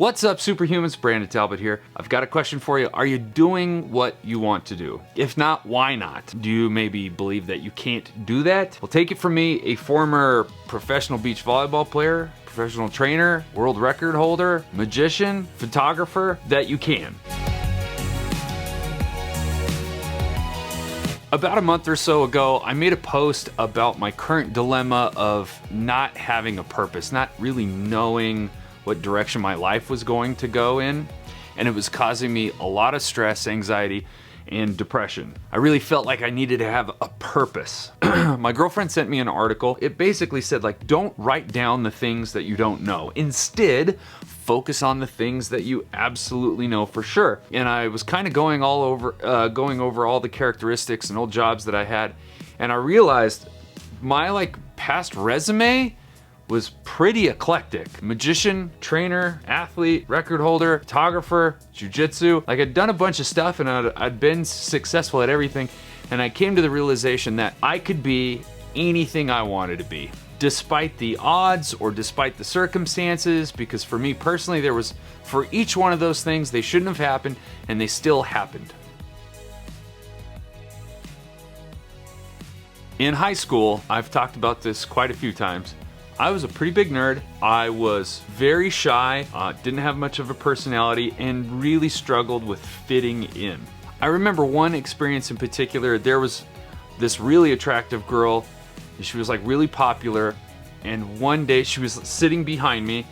What's up, superhumans? Brandon Talbot here. I've got a question for you. Are you doing what you want to do? If not, why not? Do you maybe believe that you can't do that? Well, take it from me, a former professional beach volleyball player, professional trainer, world record holder, magician, photographer, that you can. About a month or so ago, I made a post about my current dilemma of not having a purpose, not really knowing what direction my life was going to go in, and it was causing me a lot of stress, anxiety, and depression. I really felt like I needed to have a purpose. My girlfriend sent me an article. It basically said, like, don't write down the things that you don't know. Instead, focus on the things that you absolutely know for sure. And I was kind of going over all the characteristics and old jobs that I had, and I realized my past resume was pretty eclectic. Magician, trainer, athlete, record holder, photographer, jiu-jitsu. I'd done a bunch of stuff and I'd been successful at everything. And I came to the realization that I could be anything I wanted to be, despite the odds or despite the circumstances, because for me personally, for each one of those things, they shouldn't have happened and they still happened. In high school, I've talked about this quite a few times, I was a pretty big nerd. I was very shy, didn't have much of a personality, and really struggled with fitting in. I remember one experience in particular. There was this really attractive girl, and she was really popular, and one day she was sitting behind me,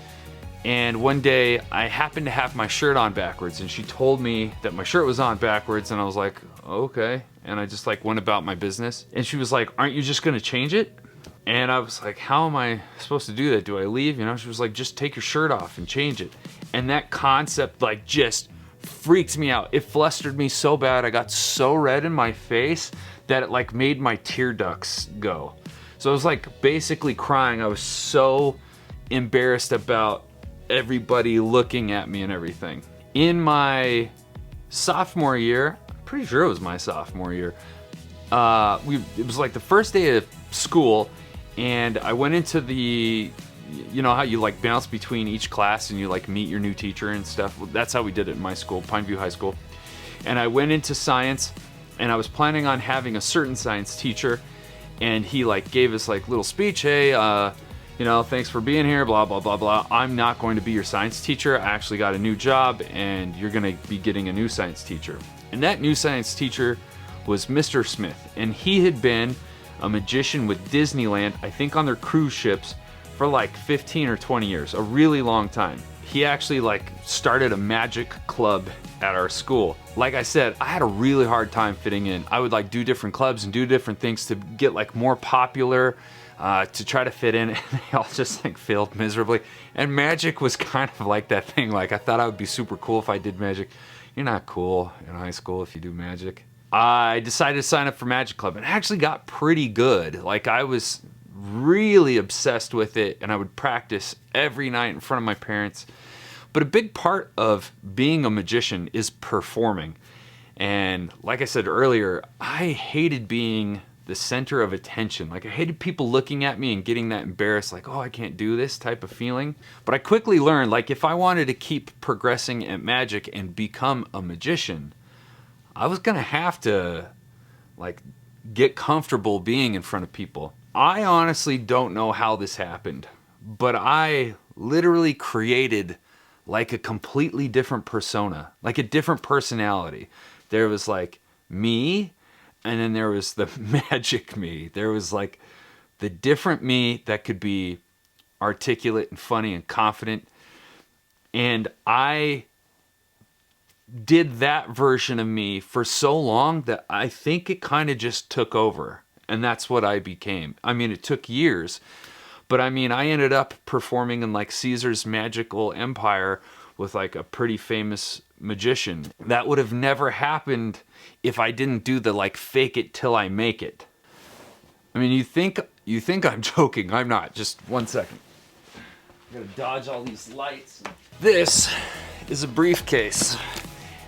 and one day I happened to have my shirt on backwards, and she told me that my shirt was on backwards, and I was like, okay, and I just went about my business, and she was like, aren't you just gonna change it? And I was like, how am I supposed to do that? Do I leave? She was like, just take your shirt off and change it. And that concept just freaked me out. It flustered me so bad. I got so red in my face that it made my tear ducts go. So I was basically crying. I was so embarrassed about everybody looking at me and everything. In my sophomore year, I'm pretty sure it was my sophomore year, it was the first day of school, and I went into the, how you bounce between each class and you meet your new teacher and stuff. Well, that's how we did it in my school, Pineview High School. And I went into science, and I was planning on having a certain science teacher, and he gave us little speech. Hey, thanks for being here, blah, blah, blah, blah. I'm not going to be your science teacher. I actually got a new job, and you're gonna be getting a new science teacher. And that new science teacher was Mr. Smith, and he had been a magician with Disneyland, I think on their cruise ships, for 15 or 20 years, a really long time. He actually started a magic club at our school. Like I said, I had a really hard time fitting in. I would do different clubs and do different things to get more popular, to try to fit in, and they all just failed miserably. And magic was kind of that thing. I thought I would be super cool if I did magic. You're not cool in high school if you do magic. I decided to sign up for Magic Club and actually got pretty good. I was really obsessed with it, and I would practice every night in front of my parents. But a big part of being a magician is performing. And like I said earlier, I hated being the center of attention. I hated people looking at me and getting that embarrassed, oh, I can't do this type of feeling. But I quickly learned, if I wanted to keep progressing at magic and become a magician, I was gonna have to get comfortable being in front of people. I honestly don't know how this happened, but I literally created a completely different persona, a different personality. There was me, and then there was the magic me. There was the different me that could be articulate and funny and confident. And I did that version of me for so long that I think it kind of just took over, and that's what I became. It took years, but I ended up performing in Caesar's Magical Empire with a pretty famous magician. That would have never happened if I didn't do the fake it till I make it. You think I'm joking. I'm not. Just one second. I gotta dodge all these lights. This is a briefcase.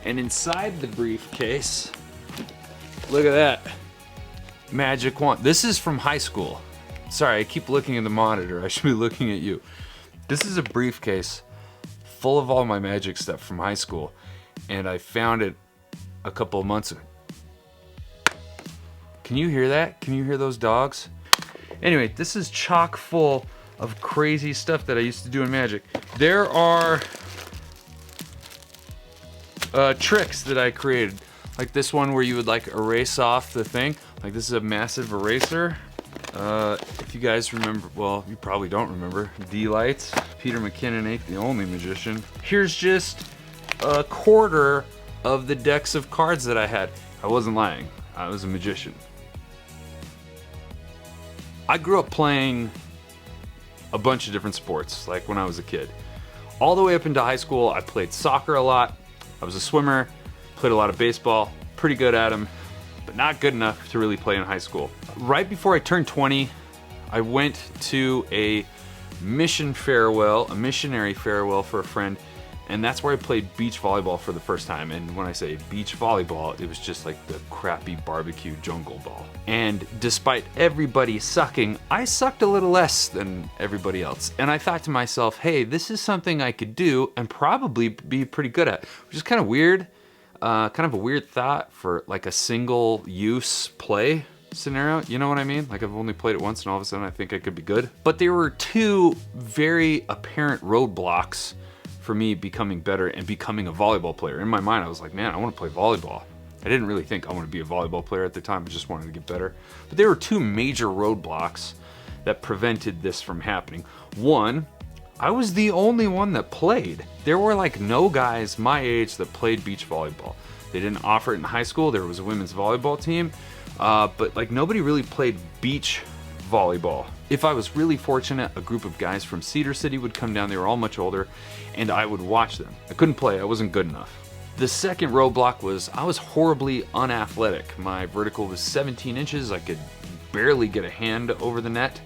And inside the briefcase, look at that, magic wand. This is from high school. Sorry, I keep looking at the monitor. I should be looking at you. This is a briefcase full of all my magic stuff from high school, and I found it a couple of months ago. Can you hear that? Can you hear those dogs? Anyway, this is chock full of crazy stuff that I used to do in magic. There are tricks that I created, like this one where you would like erase off the thing. Like this is a massive eraser. If you guys remember, well, you probably don't remember, D-Lights. Peter McKinnon ain't the only magician. Here's just a quarter of the decks of cards that I had. I wasn't lying, I was a magician. I grew up playing a bunch of different sports, like when I was a kid. All the way up into high school, I played soccer a lot. I was a swimmer, played a lot of baseball, pretty good at them, but not good enough to really play in high school. Right before I turned 20, I went to a missionary farewell for a friend, and that's where I played beach volleyball for the first time. And when I say beach volleyball, it was just like the crappy barbecue jungle ball. And despite everybody sucking, I sucked a little less than everybody else. And I thought to myself, hey, this is something I could do and probably be pretty good at, which is kind of weird. Kind of a weird thought for like a single use play scenario, you know what I mean? Like I've only played it once and all of a sudden I think I could be good. But there were two very apparent roadblocks for me becoming better and becoming a volleyball player. In my mind, I was like, man, I want to play volleyball. I didn't really think I want to be a volleyball player at the time, I just wanted to get better. But there were two major roadblocks that prevented this from happening. One, I was the only one that played. There were like no guys my age that played beach volleyball. They didn't offer it in high school. There was a women's volleyball team, but like nobody really played beach volleyball. If I was really fortunate, a group of guys from Cedar City would come down. They were all much older, and I would watch them. I couldn't play, I wasn't good enough. The second roadblock was I was horribly unathletic. My vertical was 17 inches. I could barely get a hand over the net.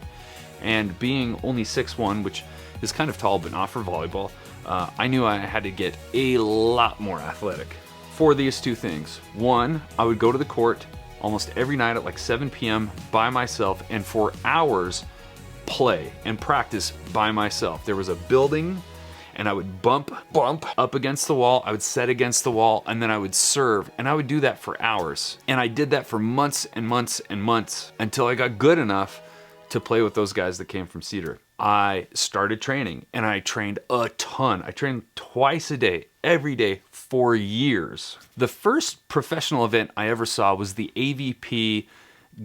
And being only 6'1", which is kind of tall but not for volleyball, I knew I had to get a lot more athletic for these two things. One, I would go to the court almost every night at like 7 p.m. by myself and for hours play and practice by myself. There was a building and I would bump up against the wall, I would set against the wall, and then I would serve, and I would do that for hours. And I did that for months and months and months until I got good enough to play with those guys that came from Cedar. I started training, and I trained a ton. I trained twice a day, every day, for years. The first professional event I ever saw was the AVP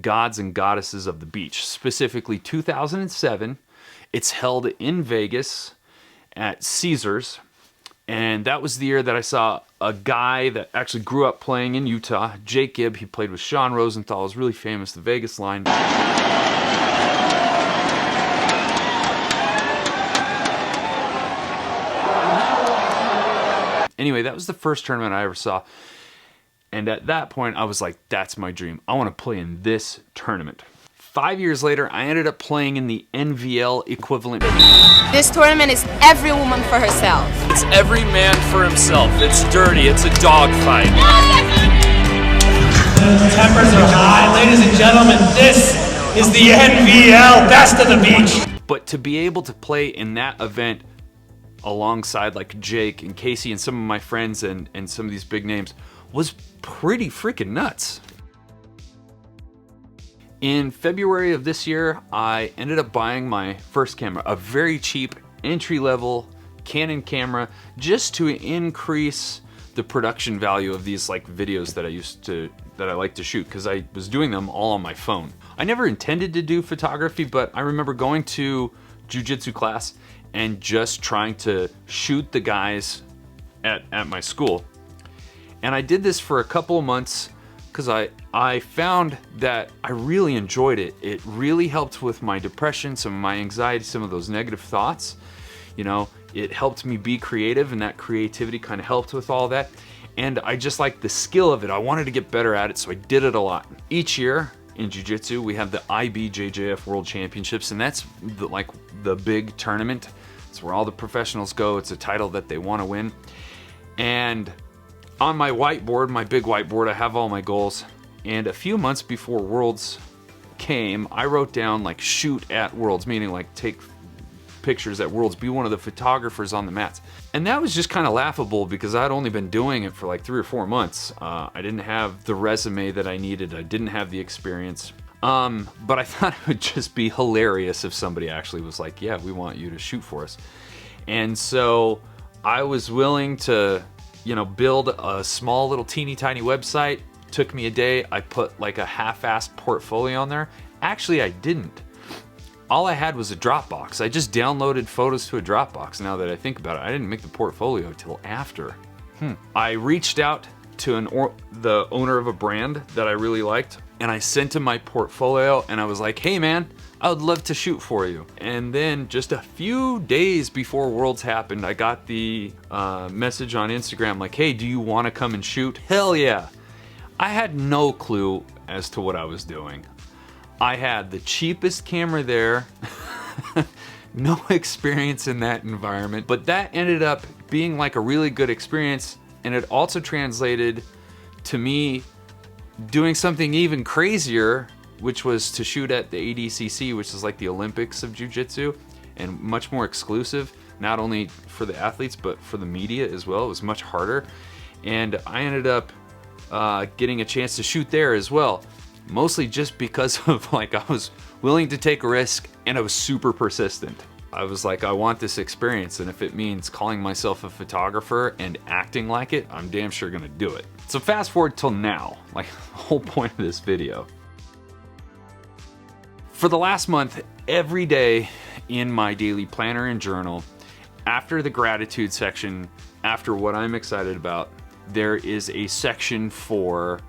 Gods and Goddesses of the Beach, specifically 2007. It's held in Vegas at Caesars, and that was the year that I saw a guy that actually grew up playing in Utah, Jake Gibb. He played with Sean Rosenthal, was really famous, the Vegas line. Anyway, that was the first tournament I ever saw. And at that point, I was like, that's my dream. I want to play in this tournament. 5 years later, I ended up playing in the NVL equivalent. This tournament is every woman for herself. It's every man for himself. It's dirty. It's a dogfight. Tempers are high. Ladies and gentlemen, this is the NVL Best of the Beach. But to be able to play in that event alongside like Jake and Casey and some of my friends and some of these big names was pretty freaking nuts. In February of this year, I ended up buying my first camera, a very cheap entry-level Canon camera, just to increase the production value of these like videos that I like to shoot, because I was doing them all on my phone. I never intended to do photography, but I remember going to jiu-jitsu class and just trying to shoot the guys at my school. And I did this for a couple of months because I found that I really enjoyed it. It really helped with my depression, some of my anxiety, some of those negative thoughts. You know, it helped me be creative, and that creativity kind of helped with all that. And I just liked the skill of it. I wanted to get better at it, so I did it a lot. Each year in jiu-jitsu, we have the IBJJF World Championships, and that's the big tournament. It's where all the professionals go. It's a title that they want to win. And on my whiteboard, my big whiteboard, I have all my goals. And a few months before Worlds came, I wrote down like shoot at Worlds, meaning like take pictures at Worlds, be one of the photographers on the mats. And that was just kind of laughable because I'd only been doing it for like 3 or 4 months. I didn't have the resume that I needed. I didn't have the experience. But I thought it would just be hilarious if somebody actually was like, yeah, we want you to shoot for us. And so I was willing to, you know, build a small little teeny tiny website. Took me a day. I put like a half-assed portfolio on there. Actually, I didn't. All I had was a Dropbox. I just downloaded photos to a Dropbox. Now that I think about it, I didn't make the portfolio till after. I reached out to the owner of a brand that I really liked, and I sent him my portfolio, and I was like, hey man, I would love to shoot for you. And then just a few days before Worlds happened, I got the message on Instagram like, hey, do you want to come and shoot? Hell yeah. I had no clue as to what I was doing. I had the cheapest camera there, no experience in that environment, but that ended up being like a really good experience, and it also translated to me doing something even crazier, which was to shoot at the ADCC, which is like the Olympics of Jiu-Jitsu, and much more exclusive, not only for the athletes, but for the media as well. It was much harder, and I ended up getting a chance to shoot there as well. Mostly just because of like I was willing to take a risk and I was super persistent. I was like, I want this experience, and if it means calling myself a photographer and acting like it, I'm damn sure gonna do it. So fast forward till now, like the whole point of this video. For the last month, every day in my daily planner and journal, after the gratitude section, after what I'm excited about, there is a section for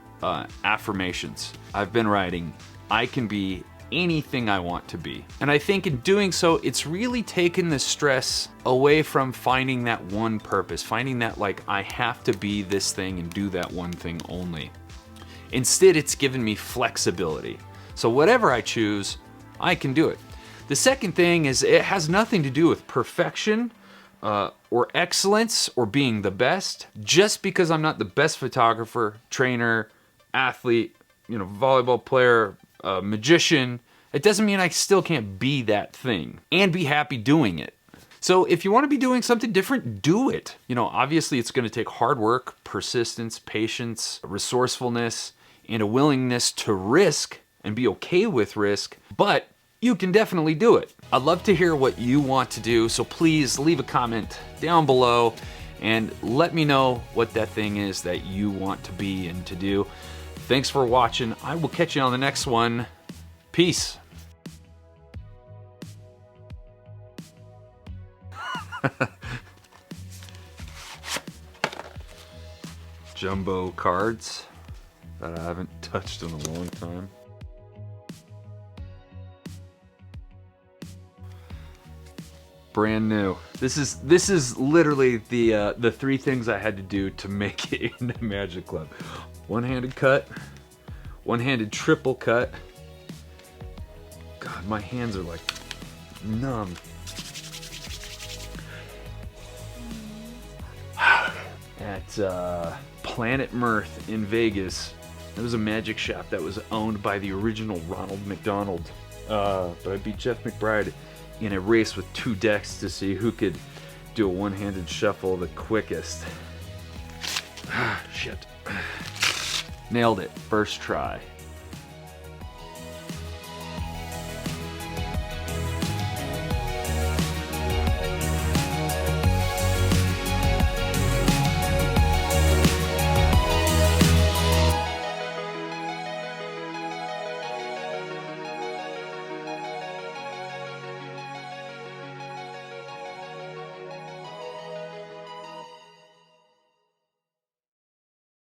affirmations. I've been writing, I can be anything I want to be. And I think in doing so, it's really taken the stress away from finding that one purpose, finding that like, I have to be this thing and do that one thing only. Instead, it's given me flexibility. So whatever I choose, I can do it. The second thing is it has nothing to do with perfection, or excellence, or being the best. Just because I'm not the best photographer, trainer, athlete, you know, volleyball player, magician, it doesn't mean I still can't be that thing and be happy doing it. So if you want to be doing something different, do it. You know, obviously it's going to take hard work, persistence, patience, resourcefulness, and a willingness to risk and be okay with risk, but you can definitely do it. I'd love to hear what you want to do, so please leave a comment down below and let me know what that thing is that you want to be and to do. Thanks for watching. I will catch you on the next one. Peace. Jumbo cards that I haven't touched in a long time. Brand new. This is literally the 3 things I had to do to make it into Magic Club. One-handed cut, one-handed triple cut. God, my hands are like numb. At Planet Mirth in Vegas, there was a magic shop that was owned by the original Ronald McDonald. But I beat Jeff McBride in a race with 2 decks to see who could do a one-handed shuffle the quickest. Shit. Nailed it, first try.